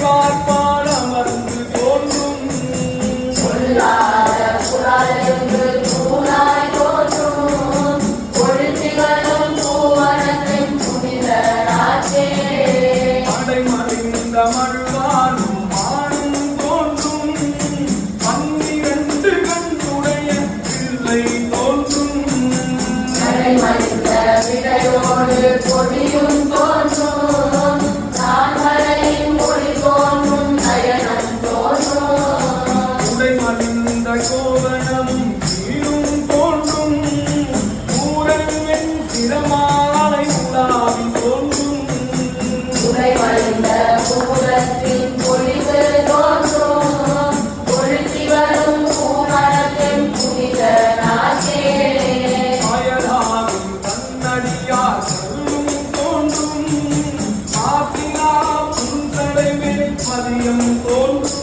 பார்ப்பான் அமர்ந்து தோன்றும் அடைமறைந்த மழுவானும் மானும் தோன்றும் 12 கண்ணுடைய பிள்ளை தோன்றும் கொடியும் தோன்றும் தாமரையும் ஒளி தோன்றும் நயனம் தோன்றும் உடைமறிந்த கோவணமும் நீரும் தோன்றும் ஊரன் சிரமாலை உலாவி தோன்றும் உடைமறிந்த பூரத்தின் பொழிவு தோன்றும் பொழுத்தி வரும் பூமரத்தின் புனித நாசே அயலாகும் தன்னடியார் சொல்லும் தோன்றும் ஆசினா புன்சடை மேல் பதியம் தோன்றும்